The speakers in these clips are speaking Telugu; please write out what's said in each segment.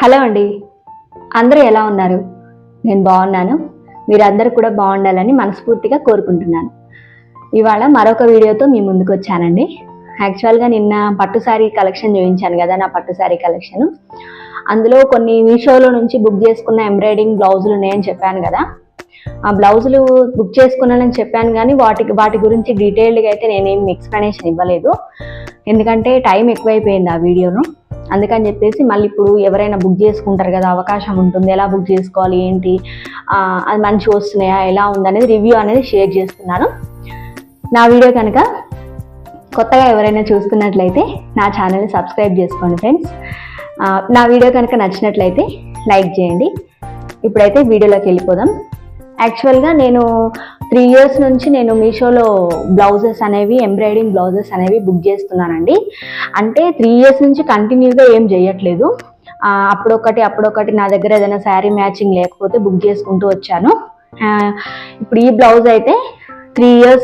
హలో అండి, అందరూ ఎలా ఉన్నారు? నేను బాగున్నాను. మీరందరూ కూడా బాగుండాలని మనస్ఫూర్తిగా కోరుకుంటున్నాను. ఇవాళ మరొక వీడియోతో మీ ముందుకు వచ్చానండి. యాక్చువల్గా నిన్న పట్టు శారీ కలెక్షన్ చూపించాను కదా, నా పట్టు శారీ కలెక్షన్. అందులో కొన్ని మీషోలో నుంచి బుక్ చేసుకున్న ఎంబ్రాయిడింగ్ బ్లౌజులు ఉన్నాయని చెప్పాను కదా. ఆ బ్లౌజులు బుక్ చేసుకున్నానని చెప్పాను, కానీ వాటి గురించి డీటెయిల్డ్గా అయితే నేనేం ఎక్స్ప్లెనేషన్ ఇవ్వలేదు. ఎందుకంటే టైం ఎక్కువైపోయింది ఆ వీడియోను. అందుకని చెప్పేసి మళ్ళీ ఇప్పుడు ఎవరైనా బుక్ చేసుకుంటారు కదా, అవకాశం ఉంటుంది, ఎలా బుక్ చేసుకోవాలి ఏంటి, అది మంచిగా వస్తున్నాయా ఎలా ఉందనేది రివ్యూ అనేది షేర్ చేస్తున్నాను. నా వీడియో కనుక కొత్తగా ఎవరైనా చూస్తున్నట్లయితే నా ఛానల్ని సబ్స్క్రైబ్ చేసుకోండి ఫ్రెండ్స్. నా వీడియో కనుక నచ్చినట్లయితే లైక్ చేయండి. ఇప్పుడైతే వీడియోలోకి వెళ్ళిపోదాం. యాక్చువల్గా నేను 3 years నుంచి నేను మీషోలో బ్లౌజెస్ అనేవి, ఎంబ్రాయిడింగ్ బ్లౌజెస్ అనేవి బుక్ చేస్తున్నానండి. అంటే 3 years నుంచి కంటిన్యూగా ఏం చేయట్లేదు. అప్పుడొకటి నా దగ్గర ఏదైనా శారీ మ్యాచింగ్ లేకపోతే బుక్ చేసుకుంటూ వచ్చాను. ఇప్పుడు ఈ బ్లౌజ్ అయితే 3 years,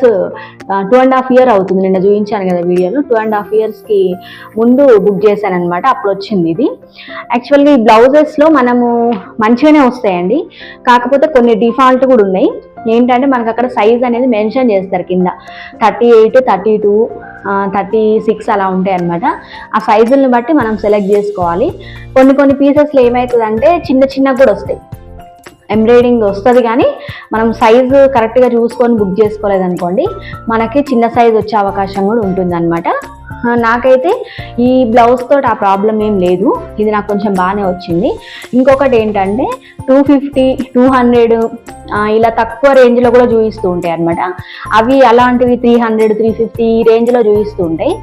2.5 years అవుతుంది. నిన్న చూపించాను కదా వీడియోలో, 2.5 yearsకి ముందు బుక్ చేశాను అనమాట. అప్పుడు వచ్చింది ఇది. యాక్చువల్గా ఈ బ్లౌజెస్లో మనము మంచిగానే వస్తాయండి, కాకపోతే కొన్ని డిఫాల్ట్ కూడా ఉన్నాయి. ఏంటంటే మనకు అక్కడ సైజ్ అనేది మెన్షన్ చేస్తారు కింద, 38, 32, 36 అలా ఉంటాయి అనమాట. ఆ సైజులను బట్టి మనం సెలెక్ట్ చేసుకోవాలి. కొన్ని పీసెస్లో ఏమవుతుందంటే చిన్న కూడా వస్తాయి. ఎంబ్రాయిడింగ్ వస్తుంది కానీ మనం సైజు కరెక్ట్గా చూసుకొని బుక్ చేసుకోలేదనుకోండి, మనకి చిన్న సైజు వచ్చే అవకాశం కూడా ఉంటుంది అనమాట. నాకైతే ఈ బ్లౌజ్ తోటి ఆ ప్రాబ్లం ఏం లేదు. ఇది నాకు కొంచెం బాగానే వచ్చింది. ఇంకొకటి ఏంటంటే 250, 200 ఇలా తక్కువ రేంజ్లో కూడా చూపిస్తూ ఉంటాయి అనమాట. అవి అలాంటివి 300, 350 ఈ రేంజ్లో చూపిస్తూ ఉంటాయి.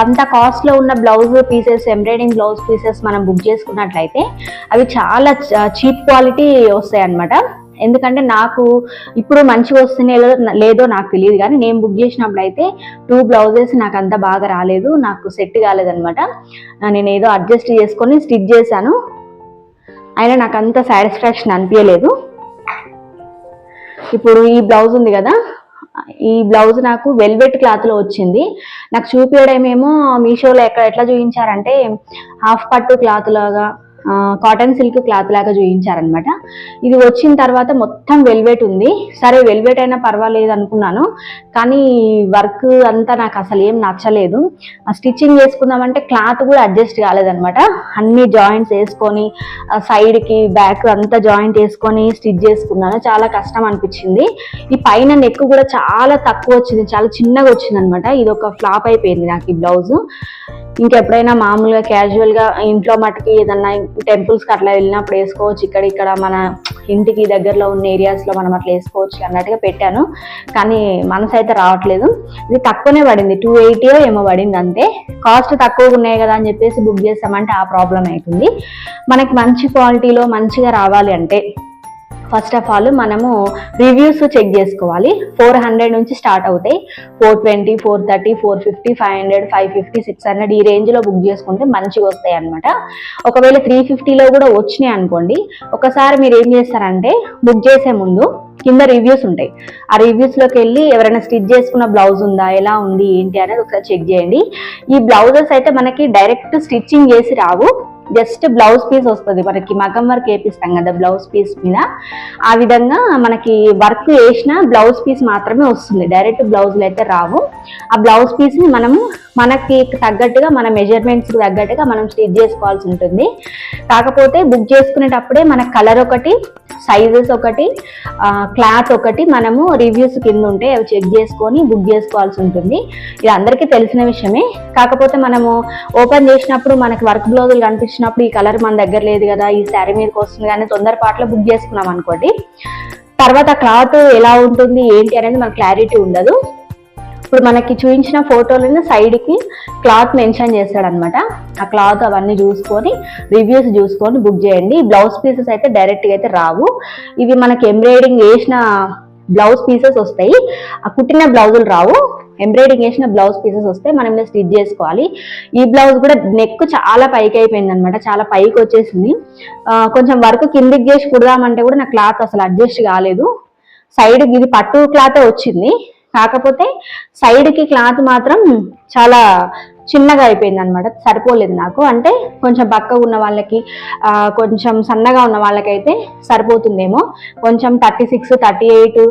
అంత కాస్ట్లో ఉన్న blouse pieces, embroidering blouse pieces మనం బుక్ చేసుకున్నట్లయితే అవి చాలా చీప్ క్వాలిటీ వస్తాయి అనమాట. ఎందుకంటే నాకు ఇప్పుడు మంచిగా వస్తున్నాయో లేదో నాకు తెలియదు, కానీ నేను బుక్ చేసినప్పుడు అయితే 2 బ్లౌజెస్ నాకు అంత బాగా రాలేదు, నాకు సెట్ కాలేదనమాట. నేను ఏదో అడ్జస్ట్ చేసుకొని స్టిచ్ చేశాను, అయినా నాకు అంత సాటిస్ఫాక్షన్ అనిపించలేదు. ఇప్పుడు ఈ బ్లౌజ్ ఉంది కదా, ఈ బ్లౌజ్ నాకు వెల్వెట్ క్లాత్లో వచ్చింది. నాకు చూపించడం ఏమో మీషోలో ఎట్లా చూపించారంటే హాఫ్ పట్టు క్లాత్ లాగా, కాటన్ సిల్క్ క్లాత్ లాగా చూపించారనమాట. ఇది వచ్చిన తర్వాత మొత్తం వెల్వెట్ ఉంది. సరే వెల్వెట్ అయినా పర్వాలేదు అనుకున్నాను, కానీ వర్క్ అంతా నాకు అసలు ఏం నచ్చలేదు. స్టిచ్చింగ్ చేసుకుందామంటే క్లాత్ కూడా అడ్జస్ట్ కాలేదనమాట. అన్ని జాయింట్స్ వేసుకొని సైడ్కి బ్యాక్ అంతా జాయింట్ వేసుకొని స్టిచ్ చేసుకున్నాను. చాలా కష్టం అనిపించింది. ఈ పైన నెక్ కూడా చాలా తక్కువ వచ్చింది, చాలా చిన్నగా వచ్చింది అనమాట. ఇది ఒక ఫ్లాప్ అయిపోయింది నాకు ఈ బ్లౌజ్. ఇంకెప్పుడైనా మామూలుగా క్యాజువల్గా ఇంట్లో మటుకి ఏదన్నా టెంపుల్స్కి అట్లా వెళ్ళినప్పుడు వేసుకోవచ్చు, ఇక్కడ మన ఇంటికి దగ్గరలో ఉన్న ఏరియాస్లో మనం అట్లా వేసుకోవచ్చు అన్నట్టుగా పెట్టాను, కానీ మనసు అయితే రావట్లేదు. ఇది తక్కువనే పడింది, 280 ఏమో పడింది అంతే. కాస్ట్ తక్కువగా ఉన్నాయి కదా అని చెప్పేసి బుక్ చేసామంటే ఆ ప్రాబ్లం అవుతుంది. మనకి మంచి క్వాలిటీలో మంచిగా రావాలి అంటే ఫస్ట్ ఆఫ్ ఆల్ మనము రివ్యూస్ చెక్ చేసుకోవాలి. 400 నుంచి స్టార్ట్ అవుతాయి. 420, 430, 450, 500, 550, 600 ఈ రేంజ్లో బుక్ చేసుకుంటే మంచిగా వస్తాయి అనమాట. ఒకవేళ 350లో కూడా వచ్చినాయి అనుకోండి, ఒకసారి మీరు ఏం చేస్తారంటే బుక్ చేసే ముందు కింద రివ్యూస్ ఉంటాయి. ఆ రివ్యూస్లోకి వెళ్ళి ఎవరైనా స్టిచ్ చేసుకున్న బ్లౌజ్ ఉందా, ఎలా ఉంది ఏంటి అనేది ఒకసారి చెక్ చేయండి. ఈ బ్లౌజెస్ అయితే మనకి డైరెక్ట్ స్టిచ్చింగ్ చేసి రావు, జస్ట్ బ్లౌజ్ పీస్ వస్తుంది. మనకి మగం వర్క్ వేపిస్తాం కదా బ్లౌజ్ పీస్ మీద, ఆ విధంగా మనకి వర్క్ వేసిన బ్లౌజ్ పీస్ మాత్రమే వస్తుంది, డైరెక్ట్ బ్లౌజులు అయితే రావు. ఆ బ్లౌజ్ పీస్ని మనకి తగ్గట్టుగా, మన మెజర్మెంట్స్కి తగ్గట్టుగా మనం స్టిచ్ చేసుకోవాల్సి ఉంటుంది. కాకపోతే బుక్ చేసుకునేటప్పుడే మన కలర్ ఒకటి, సైజెస్ ఒకటి, క్లాత్ ఒకటి మనము రివ్యూస్ కింద ఉంటే అవి చెక్ చేసుకొని బుక్ చేసుకోవాల్సి ఉంటుంది. ఇది అందరికీ తెలిసిన విషయమే. కాకపోతే మనము ఓపెన్ చేసినప్పుడు మనకి వర్క్ బ్లౌజులు కనిపించినప్పుడు ఈ కలర్ మన దగ్గర లేదు కదా, ఈ శారీ మీదకి వస్తుంది కానీ తొందరపాట్లో బుక్ చేసుకున్నాం అనుకోండి, తర్వాత క్లాత్ ఎలా ఉంటుంది ఏంటి అనేది మనకు క్లారిటీ ఉండదు. ఇప్పుడు మనకి చూపించిన ఫోటోలను సైడ్కి క్లాత్ మెన్షన్ చేస్తాడనమాట. ఆ క్లాత్ అవన్నీ చూసుకొని రివ్యూస్ చూసుకొని బుక్ చేయండి. బ్లౌజ్ పీసెస్ అయితే డైరెక్ట్గా అయితే రావు. ఇవి మనకి ఎంబ్రాయిడింగ్ వేసిన బ్లౌజ్ పీసెస్ వస్తాయి, ఆ కుట్టిన బ్లౌజులు రావు. ఎంబ్రాయిడింగ్ వేసిన బ్లౌజ్ పీసెస్ వస్తే మనం స్టిచ్ చేసుకోవాలి. ఈ బ్లౌజ్ కూడా నెక్ చాలా పైకి అయిపోయింది అనమాట, చాలా పైకి వచ్చేసింది. కొంచెం వర్క్ కిందికి చేసి కుడదామంటే కూడా నా క్లాత్ అసలు అడ్జస్ట్ కాలేదు. సైడ్ ఇది పట్టు క్లాతే వచ్చింది, కాకపోతే సైడ్కి క్లాత్ మాత్రం చాలా చిన్నగా అయిపోయింది అనమాట, సరిపోలేదు నాకు. అంటే కొంచెం బక్కగా ఉన్న వాళ్ళకి, కొంచెం సన్నగా ఉన్న వాళ్ళకైతే సరిపోతుందేమో. కొంచెం 36, 38,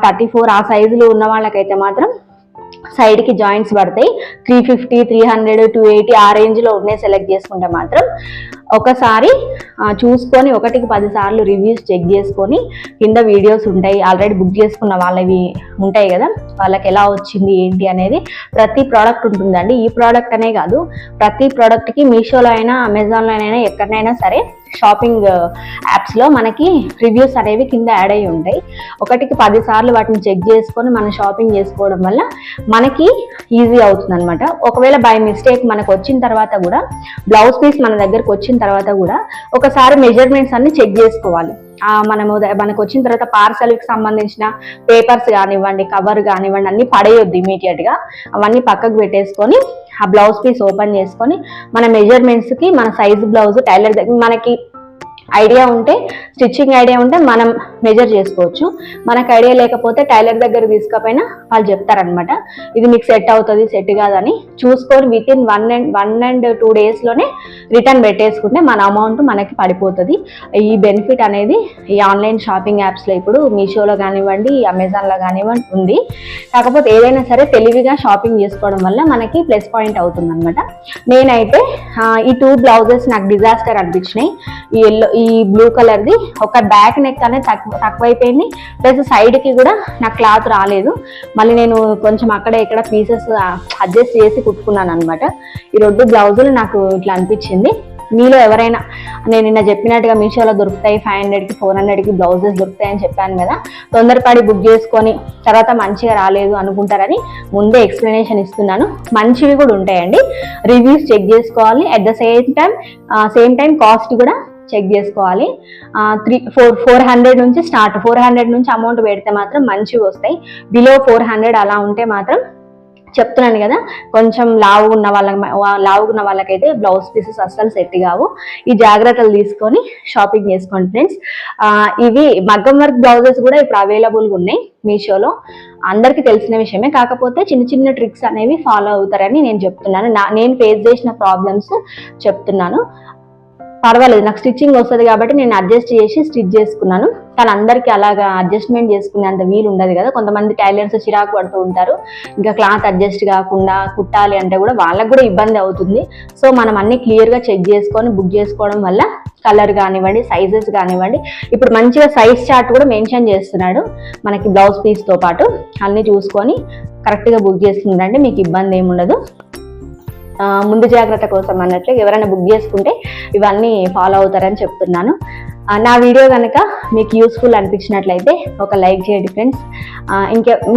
34 ఆ సైజులో ఉన్న వాళ్ళకైతే మాత్రం సైడ్కి జాయింట్స్ పడతాయి. 350, 300, 280 ఆ రేంజ్లో ఉన్నాయి సెలెక్ట్ చేసుకుంటే మాత్రం ఒకసారి చూసుకొని 1కి 10 సార్లు రివ్యూస్ చెక్ చేసుకొని, కింద వీడియోస్ ఉంటాయి, ఆల్రెడీ బుక్ చేసుకున్న వాళ్ళవి ఉంటాయి కదా, వాళ్ళకి ఎలా వచ్చింది ఏంటి అనేది ప్రతి ప్రోడక్ట్ ఉంటుందండి. ఈ ప్రోడక్ట్ అనే కాదు, ప్రతి ప్రోడక్ట్కి మీషోలో అయినా అమెజాన్లో అయినా ఎక్కడైనా సరే షాపింగ్ యాప్స్లో మనకి రివ్యూస్ అనేవి కింద యాడ్ అయ్యి ఉంటాయి. 1కి 10 సార్లు వాటిని చెక్ చేసుకొని మనం షాపింగ్ చేసుకోవడం వల్ల మనకి ఈజీ అవుతుంది అనమాట. ఒకవేళ బై మిస్టేక్ మనకు వచ్చిన తర్వాత కూడా, బ్లౌజ్ పీస్ మన దగ్గరకు వచ్చిన తర్వాత కూడా ఒకసారి మెజర్మెంట్స్ అన్ని చెక్ చేసుకోవాలి. మనకు వచ్చిన తర్వాత పార్సల్కి సంబంధించిన పేపర్స్ కానివ్వండి, కవర్ కానివ్వండి, అన్ని పడేయొద్దు ఇమీడియట్గా. అవన్నీ పక్కకు పెట్టేసుకొని ఆ బ్లౌజ్ పీస్ ఓపెన్ చేసుకొని మన మెజర్మెంట్స్కి మన సైజు బ్లౌజ్ టైలర్ దగ్గర మనకి ఐడియా ఉంటే, స్టిచ్చింగ్ ఐడియా ఉంటే మనం మెజర్ చేసుకోవచ్చు. మనకు ఐడియా లేకపోతే టైలర్ దగ్గర తీసుకపోయినా వాళ్ళు చెప్తారనమాట, ఇది మీకు సెట్ అవుతుంది సెట్ కాదని. చూసుకొని వితిన్ 1 and 2 డేస్లోనే రిటర్న్ పెట్టేసుకుంటే మన అమౌంట్ మనకి పడిపోతుంది. ఈ బెనిఫిట్ అనేది ఈ ఆన్లైన్ షాపింగ్ యాప్స్లో ఇప్పుడు మీషోలో కానివ్వండి, అమెజాన్లో కానివ్వండి ఉంది. కాకపోతే ఏదైనా సరే తెలివిగా షాపింగ్ చేసుకోవడం వల్ల మనకి ప్లస్ పాయింట్ అవుతుంది అనమాట. నేనైతే ఈ 2 బ్లౌజెస్ నాకు డిజాస్టర్ అనిపించినాయి. ఈ బ్లూ కలర్ది ఒక బ్యాక్ నెక్ అనేది తక్కువైపోయింది, ప్లస్ సైడ్కి కూడా నాకు క్లాత్ రాలేదు. మళ్ళీ నేను కొంచెం అక్కడ ఇక్కడ పీసెస్ అడ్జస్ట్ చేసి కుట్టుకున్నాను అనమాట. ఈ 2 బ్లౌజులు నాకు ఇట్లా అనిపించింది. మీలో ఎవరైనా, నేను నిన్న చెప్పినట్టుగా మీషోలో దొరుకుతాయి 500కి 400కి బ్లౌజెస్ దొరుకుతాయని చెప్పాను కదా, తొందరపడి బుక్ చేసుకొని తర్వాత మంచిగా రాలేదు అనుకుంటారని ముందే ఎక్స్ప్లెనేషన్ ఇస్తున్నాను. మంచివి కూడా ఉంటాయండి, రివ్యూస్ చెక్ చేసుకోవాలి. At the same time cost కూడా చెక్ చేసుకోవాలి. 400 నుంచి స్టార్ట్, 400 నుంచి అమౌంట్ పెడితే మాత్రం మంచివి వస్తాయి. బిలో 400 అలా ఉంటే మాత్రం చెప్తున్నాను కదా, కొంచెం లావుగున్న వాళ్ళకైతే బ్లౌజ్ పీసెస్ అస్సలు సెట్ కావు. ఈ జాగ్రత్తలు తీసుకొని షాపింగ్ చేసుకోండి ఫ్రెండ్స్. ఇవి మగ్గం వర్క్ బ్లౌజెస్ కూడా ఇప్పుడు అవైలబుల్గా ఉన్నాయి మీషోలో, అందరికీ తెలిసిన విషయమే. కాకపోతే చిన్న చిన్న ట్రిక్స్ అనేవి ఫాలో అవుతారని నేను చెప్తున్నాను. నేను ఫేస్ చేసిన ప్రాబ్లమ్స్ చెప్తున్నాను. పర్వాలేదు, నాకు స్టిచ్చింగ్ వస్తుంది కాబట్టి నేను అడ్జస్ట్ చేసి స్టిచ్ చేసుకున్నాను. కానీ అందరికీ అలాగా అడ్జస్ట్మెంట్ చేసుకునే అంత వీలు ఉండదు కదా. కొంతమంది టైలర్స్ చిరాకు పడుతూ ఉంటారు, ఇంకా క్లాత్ అడ్జస్ట్ కాకుండా కుట్టాలి అంటే కూడా వాళ్ళకు కూడా ఇబ్బంది అవుతుంది. సో మనం అన్ని క్లియర్గా చెక్ చేసుకొని బుక్ చేసుకోవడం వల్ల కలర్ కానివ్వండి, సైజెస్ కానివ్వండి, ఇప్పుడు మంచిగా సైజ్ చార్ట్ కూడా మెన్షన్ చేస్తున్నాడు మనకి బ్లౌజ్ పీస్తో పాటు. అన్నీ చూసుకొని కరెక్ట్గా బుక్ చేసుకుందంటే మీకు ఇబ్బంది ఏమి ఉండదు. ముందు జాగ్రత్త కోసం అన్నట్లు ఎవరైనా బుక్ చేసుకుంటే ఇవన్నీ ఫాలో అవుతారని చెప్తున్నాను. నా వీడియో కనుక మీకు యూస్ఫుల్ అనిపించినట్లయితే ఒక లైక్ చేయండి ఫ్రెండ్స్.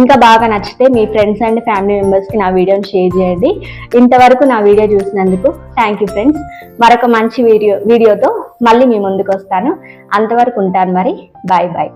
ఇంకా బాగా నచ్చితే మీ ఫ్రెండ్స్ అండ్ ఫ్యామిలీ మెంబర్స్కి నా వీడియోని షేర్ చేయండి. ఇంతవరకు నా వీడియో చూసినందుకు థ్యాంక్ యూ ఫ్రెండ్స్. మరొక మంచి వీడియోతో మళ్ళీ మీ ముందుకు వస్తాను. అంతవరకు ఉంటాను మరి. Bye bye.